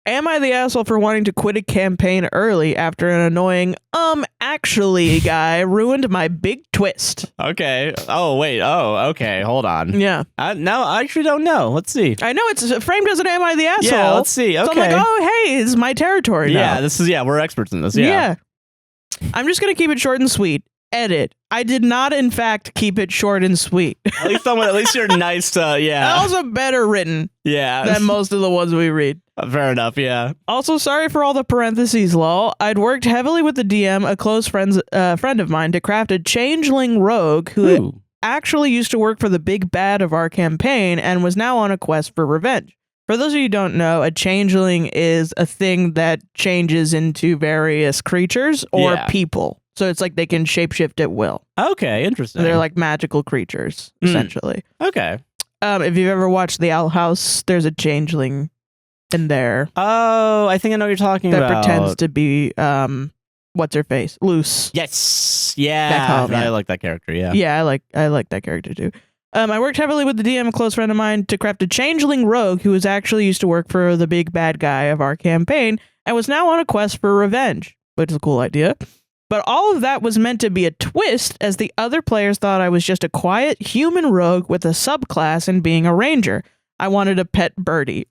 Am I the asshole for wanting to quit a campaign early after an annoying, actually guy ruined my big twist? Okay. Oh, wait. Oh, okay. Hold on. Yeah. No, I actually don't know. Let's see. I know it's framed as an am I the asshole. Yeah, let's see. Okay. So I'm like, oh, hey, it's my territory now. Yeah, we're experts in this. Yeah. I'm just going to keep it short and sweet. Edit. I did not, in fact, keep it short and sweet. At least you're nice to, yeah. Also better written than most of the ones we read. Fair enough, yeah. Also, sorry for all the parentheses, lol. I'd worked heavily with the DM, a close friend of mine, to craft a changeling rogue who actually used to work for the big bad of our campaign and was now on a quest for revenge. For those of you who don't know, a changeling is a thing that changes into various creatures or people. So it's like they can shapeshift at will. Okay, interesting. They're like magical creatures, essentially. Okay. If you've ever watched The Owl House, there's a changeling in there. Oh, I think I know what you're talking about. That pretends to be, what's her face? Luce. Yes. Yeah. I like that character, yeah. Yeah, I like that character too. I worked heavily with the DM, a close friend of mine, to craft a changeling rogue who was actually used to work for the big bad guy of our campaign and was now on a quest for revenge, which is a cool idea. But all of that was meant to be a twist, as the other players thought I was just a quiet human rogue with a subclass in being a ranger. I wanted a pet birdie.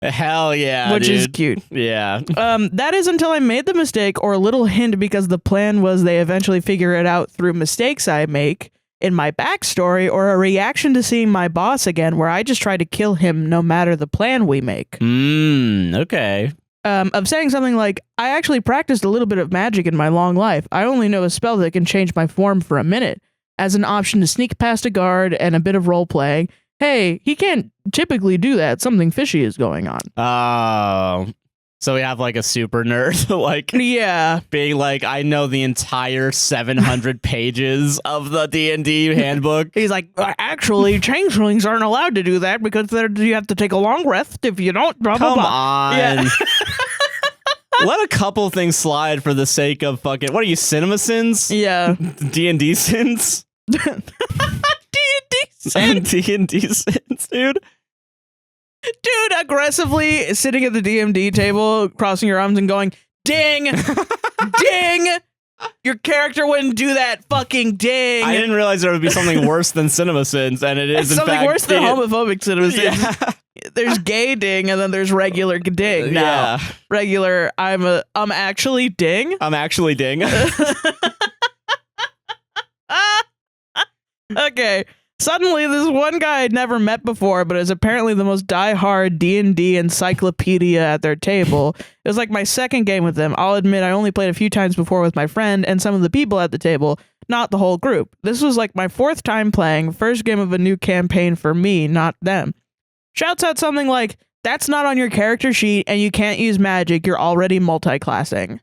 Hell yeah, which is cute. Yeah. That is until I made the mistake, or a little hint, because the plan was they eventually figure it out through mistakes I make in my backstory, or a reaction to seeing my boss again, where I just try to kill him no matter the plan we make. Okay. Of saying something like, I actually practiced a little bit of magic in my long life. I only know a spell that can change my form for a minute, as an option to sneak past a guard and a bit of role playing. Hey, he can't typically do that. Something fishy is going on. Oh. So we have like a super nerd, like, yeah, being like, I know the entire 700 pages of the D&D handbook. He's like, actually, changelings aren't allowed to do that because you have to take a long rest. If you don't, blah, blah, blah. Come on. Yeah. Let a couple things slide for the sake of fucking, what are you, cinema sins? Yeah. D&D sins? D&D sins? D&D sins, dude. Dude, aggressively sitting at the DMD table, crossing your arms and going, ding, ding. Your character wouldn't do that, fucking ding. I didn't realize there would be something worse than cinema sins, and it is, in fact, something worse than homophobic cinema sins. Yeah. There's gay ding, and then there's regular ding. Now, regular, I'm actually ding. I'm actually ding. Okay. Suddenly, this one guy I'd never met before, but is apparently the most die-hard D&D encyclopedia at their table. It was like my second game with them. I'll admit I only played a few times before with my friend and some of the people at the table, not the whole group. This was like my fourth time playing, first game of a new campaign for me, not them. Shouts out something like, that's not on your character sheet and you can't use magic, you're already multi-classing.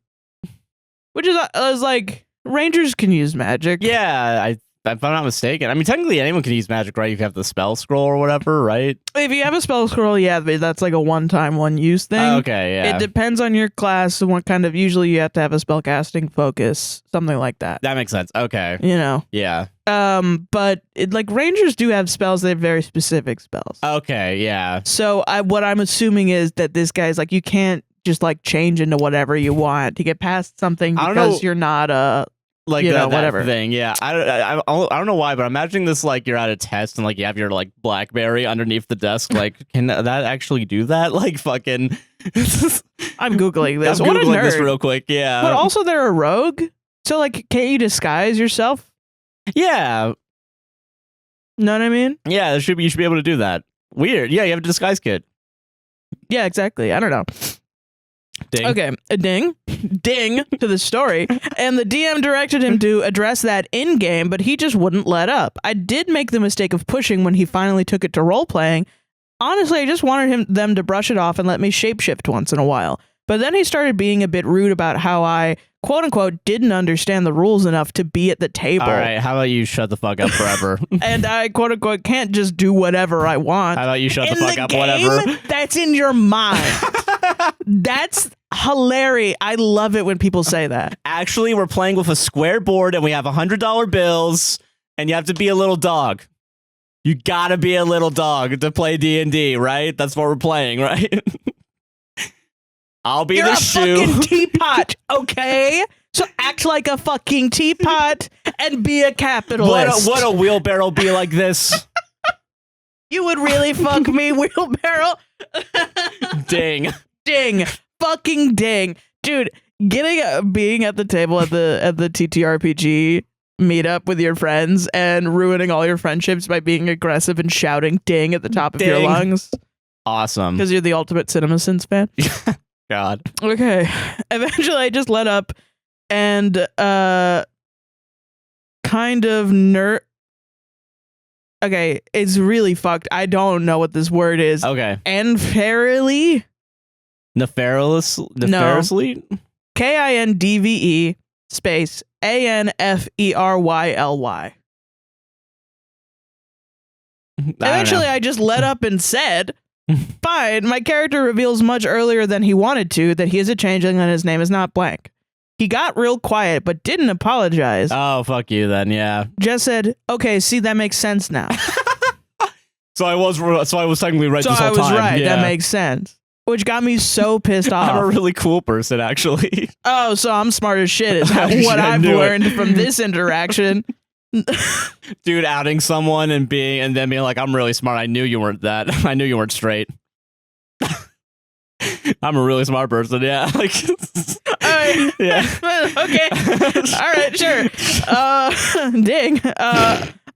Which is, I was like, Rangers can use magic. Yeah, if I'm not mistaken. I mean, technically anyone can use magic, right? You have the spell scroll or whatever, right? If you have a spell scroll, yeah, that's like a one-time, one-use thing. Okay, yeah. It depends on your class and what kind of, usually you have to have a spellcasting focus, something like that. That makes sense. Okay. You know? Yeah. But like Rangers do have spells, they have very specific spells. Okay, yeah. So what I'm assuming is that this guy's like, you can't just like change into whatever you want to get past something because you're not like that whatever thing, yeah. I don't know why, but I'm imagining this like you're at a test and like you have your like BlackBerry underneath the desk. Like, can that actually do that? Like, fucking. I'm googling this. I'm what googling a nerd. this real quick. Yeah, but also they're a rogue, so like, can't you disguise yourself? Yeah. Know what I mean? Yeah, you should be able to do that. Weird. Yeah, you have a disguise kit. Yeah, exactly. I don't know. Ding. Okay, a ding to the story, and the DM directed him to address that in-game, but he just wouldn't let up. I did make the mistake of pushing when he finally took it to role-playing. Honestly, I just wanted them to brush it off and let me shapeshift once in a while. But then he started being a bit rude about how I, quote-unquote, didn't understand the rules enough to be at the table. All right, how about you shut the fuck up forever? And I, quote-unquote, can't just do whatever I want. How about you shut the fuck up, game, whatever? That's in your mind. That's hilarious. I love it when people say that. Actually, we're playing with a square board and we have $100 bills and you have to be a little dog. You gotta be a little dog to play D&D, right? That's what we're playing, right? I'll be You're the a shoe. fucking teapot, okay? So act like a fucking teapot and be a capitalist. What a wheelbarrow be like this? You would really fuck me, wheelbarrow? Ding. Ding. Fucking ding. Dude, being at the table at the TTRPG meetup with your friends and ruining all your friendships by being aggressive and shouting ding at the top of your Ding. lungs. Awesome. Because you're the ultimate CinemaSins fan. God. Okay. Eventually I just let up and kind of okay, it's really fucked. I don't know what this word is. Okay. Nefariously? Nefariously? KINDVE space ANFERYLY. Eventually, I just let up and said, fine, my character reveals much earlier than he wanted to that he is a changeling and his name is not blank. He got real quiet, but didn't apologize. Oh, fuck you then, yeah. Just said, okay, see, that makes sense now. So I was technically right So this whole I was time. right. Yeah. That makes sense. Which got me so pissed off. I'm a really cool person, actually. Oh, so I'm smart as shit is what I I've knew it. learned from this interaction. Dude, outing someone and then being like, I'm really smart. I knew you weren't that. I knew you weren't straight. I'm a really smart person, yeah. Like, Alright. yeah. Okay. Alright, sure. Ding.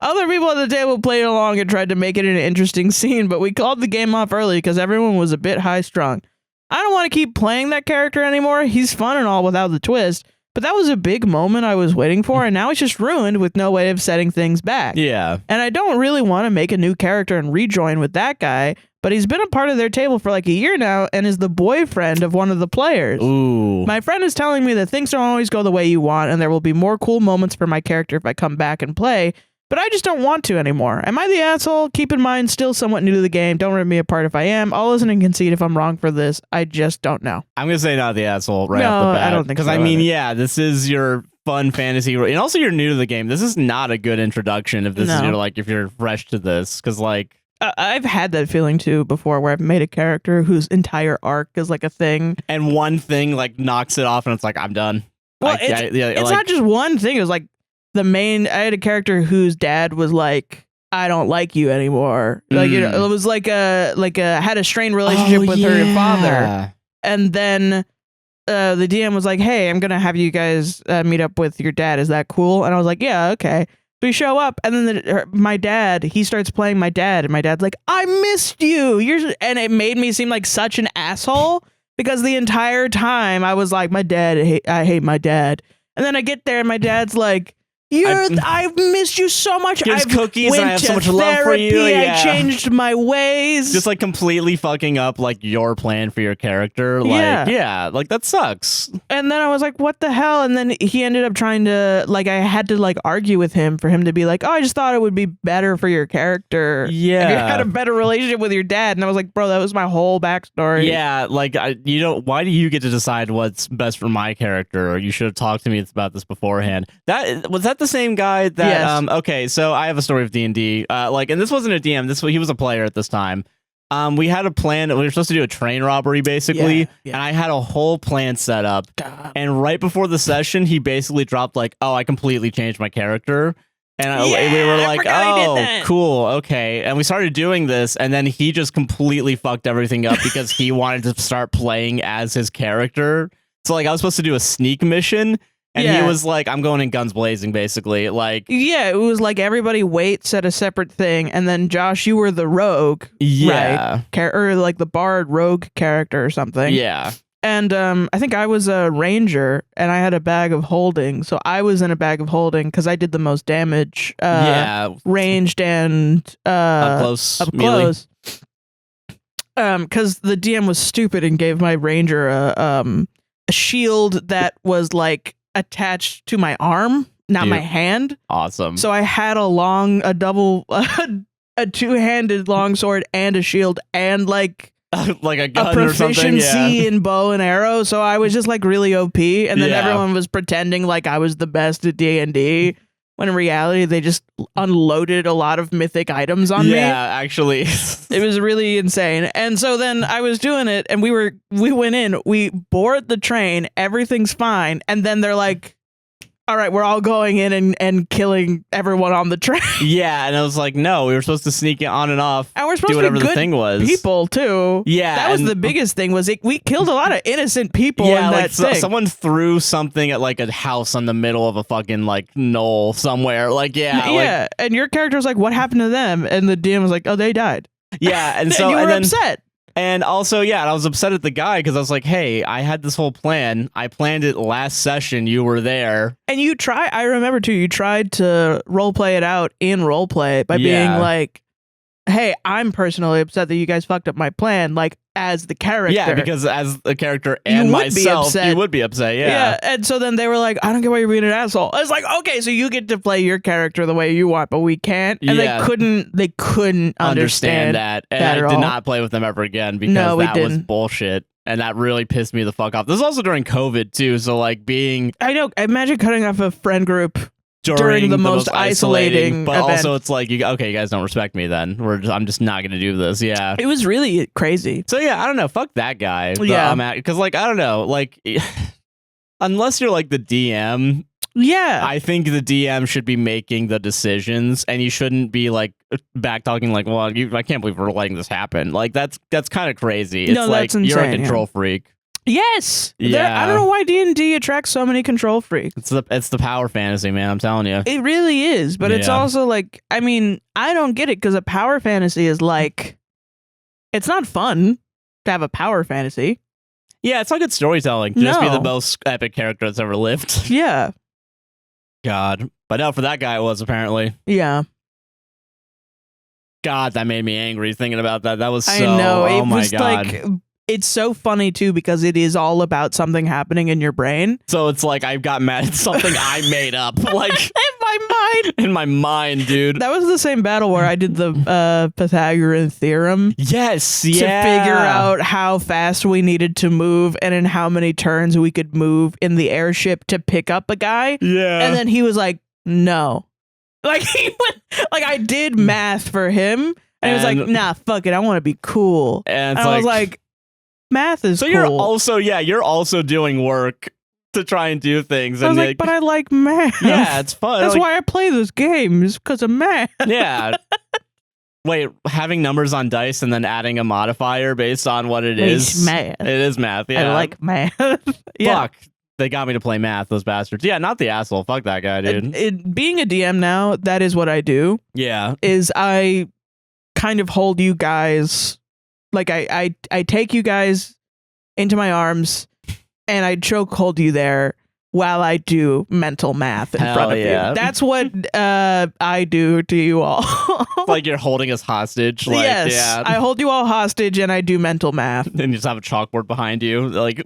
Other people at the table played along and tried to make it an interesting scene, but we called the game off early because everyone was a bit high strung. I don't want to keep playing that character anymore. He's fun and all without the twist, but that was a big moment I was waiting for, and now it's just ruined with no way of setting things back. Yeah. And I don't really want to make a new character and rejoin with that guy, but he's been a part of their table for like a year now and is the boyfriend of one of the players. Ooh. My friend is telling me that things don't always go the way you want, and there will be more cool moments for my character if I come back and play, but I just don't want to anymore. Am I the asshole? Keep in mind, still somewhat new to the game. Don't rip me apart if I am. I'll listen and concede if I'm wrong for this. I just don't know. I'm going to say not the asshole right No, off the bat. I don't think Because, so I mean, either. yeah, this is your fun fantasy. And also, you're new to the game. This is not a good introduction if this is your, like, if you're fresh to this. Because, like... I've had that feeling, too, before, where I've made a character whose entire arc is, like, a thing. And one thing, like, knocks it off, and it's like, I'm done. Well, it's not just one thing. It was, like, I had a character whose dad was like, I don't like you anymore. Like, it was like had a strained relationship with her father. And then the DM was like, hey, I'm going to have you guys meet up with your dad. Is that cool? And I was like, yeah, okay. We show up, and then my dad, he starts playing my dad, and my dad's like, I missed you. And it made me seem like such an asshole because the entire time I was like, I hate my dad. And then I get there, and my dad's like, I've missed you so much. Here's I've cookies and I have so much love for you. Yeah. I changed my ways. Just like completely fucking up like your plan for your character. Like, yeah, like that sucks. And then I was like, what the hell? And then he ended up trying to, like, I had to like argue with him for him to be like, oh, I just thought it would be better for your character. Yeah. If you had a better relationship with your dad. And I was like, bro, that was my whole backstory. Yeah. Like, why do you get to decide what's best for my character? Or you should have talked to me about this beforehand. Was that the same guy that yes. Okay, so I have a story of D&D, and this wasn't a DM, he was a player at this time. We had a plan. We were supposed to do a train robbery basically, and I had a whole plan set up. And right before the session he basically dropped like, oh, I completely changed my character. And we were like, oh, cool, okay. And we started doing this, and then he just completely fucked everything up because he wanted to start playing as his character. So like I was supposed to do a sneak mission, and he was like, I'm going in guns blazing, basically. Like, yeah, it was like everybody waits at a separate thing, and then Josh, you were the rogue, yeah, right? Or like the bard rogue character or something. Yeah. And I think I was a ranger, and I had a bag of holding, so I was in a bag of holding because I did the most damage. Ranged and up close. Because the DM was stupid and gave my ranger a shield that was like attached to my arm, not my hand. Awesome. So I had a two-handed longsword and a shield and like a gun a or something. proficiency in bow and arrow. So I was just like really OP, and then everyone was pretending like I was the best at D&D. when in reality they just unloaded a lot of mythic items on me. Yeah, actually. It was really insane. And so then I was doing it, and we went in, we board the train, everything's fine, and then they're like, all right, we're all going in and killing everyone on the train. Yeah, and I was like, no, we were supposed to sneak it on and off. And we're supposed do to be whatever good the thing was. people too. Yeah, that was the biggest thing. Was we killed a lot of innocent people. Yeah, in like that thing. someone threw something at like a house on the middle of a fucking like knoll somewhere. Like yeah, and your character was like, "What happened to them?" And the DM was like, "Oh, they died." Yeah, and so you were then, upset. And also, yeah, and I was upset at the guy because I was like, hey, I had this whole plan. I planned it last session. You were there. And I remember too, you tried to roleplay it out in roleplay by being like, hey, I'm personally upset that you guys fucked up my plan, like as the character. Yeah, because as the character and myself, you would be upset. Yeah. And so then they were like, I don't get why you're being an asshole. I was like, okay, so you get to play your character the way you want, but we can't. And they couldn't understand that. And I did not play with them ever again because that was bullshit. And that really pissed me the fuck off. This is also during COVID too. So like I know, imagine cutting off a friend group during the most isolating but event. Also it's like, okay, you guys don't respect me then. I'm just not going to do this. Yeah. It was really crazy. So yeah, I don't know. Fuck that guy. Yeah. Because like, I don't know. Like, unless you're like the DM. Yeah. I think the DM should be making the decisions and you shouldn't be like back talking like, well, I can't believe we're letting this happen. Like that's kind of crazy. It's like, that's insane, you're a control freak. Yes. Yeah. I don't know why D&D attracts so many control freaks. It's the power fantasy, man. I'm telling you. It really is. But it's also like, I mean, I don't get it because a power fantasy is like, it's not fun to have a power fantasy. Yeah, it's not good storytelling. Just be the most epic character that's ever lived. Yeah. God. But no, for that guy it was apparently. Yeah. God, that made me angry thinking about that. That was so, I know. Oh my was God. Like, it's so funny too because it is all about something happening in your brain. So it's like I got mad at something I made up, like in my mind. In my mind, dude. That was the same battle where I did the Pythagorean theorem. Yes, to figure out how fast we needed to move and in how many turns we could move in the airship to pick up a guy. Yeah, and then he was like, "No." Like he went, like I did math for him, and he was like, "Nah, fuck it, I want to be cool." And I was like, math is so cool. you're also doing work to try and do things. I was like, but I like math. Yeah, it's fun. That's why I play this game, is because of math. Yeah. Wait, having numbers on dice and then adding a modifier based on what it is. Math. It is math. Yeah, I like math. Yeah. Fuck. They got me to play math, those bastards. Yeah, not the asshole. Fuck that guy, dude. Being a DM now, that is what I do. Yeah. Is I kind of hold you guys, like I take you guys into my arms and I choke hold you there while I do mental math in front of you. That's what I do to you all. It's like you're holding us hostage. Like, yes, yeah. I hold you all hostage and I do mental math. And you just have a chalkboard behind you. Like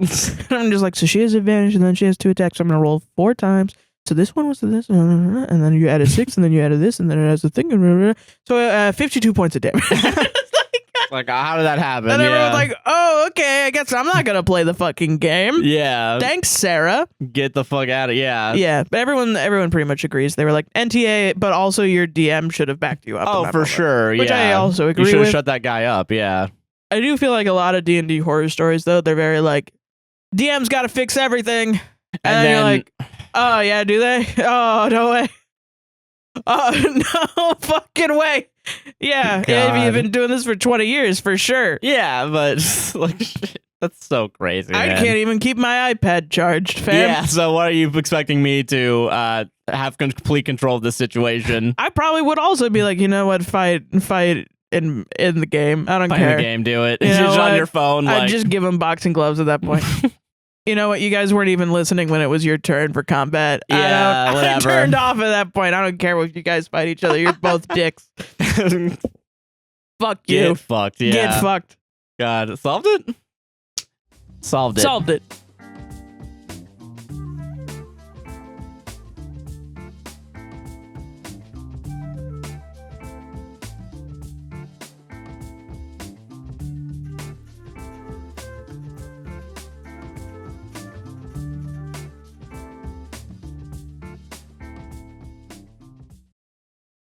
I'm just like, so she has advantage and then she has 2 attacks. So I'm going to roll 4 times. So this one was to this, and then you added 6, and then you added this, and then it has a thing. So 52 points of damage. Like, how did that happen? And everyone's like, oh, okay, I guess I'm not going to play the fucking game. Yeah. Thanks, Sarah. Get the fuck out of Yeah, but everyone pretty much agrees. They were like, NTA, but also your DM should have backed you up. Oh, for sure. Which I also agree with. You should have with. shut that guy up, yeah. I do feel like a lot of D&D horror stories, though, they're very like, DM's got to fix everything. And then you're like, oh, yeah, do they? Oh, no way. Oh, no fucking way. Yeah, you've been doing this for 20 years, for sure. Yeah, but like, that's so crazy, I man. can't even keep my iPad charged, fam. Yeah, so what are you expecting me to have complete control of this situation? I probably would also be like, you know what, fight in the game. I don't care. In the game, do it. You know just what? on your phone. I'd just give them boxing gloves at that point. You know what? You guys weren't even listening when it was your turn for combat. Yeah, whatever. I turned off at that point. I don't care if you guys fight each other. You're both dicks. Fuck you. Get fucked, yeah. Get fucked. God, solved it? Solved it. Solved it.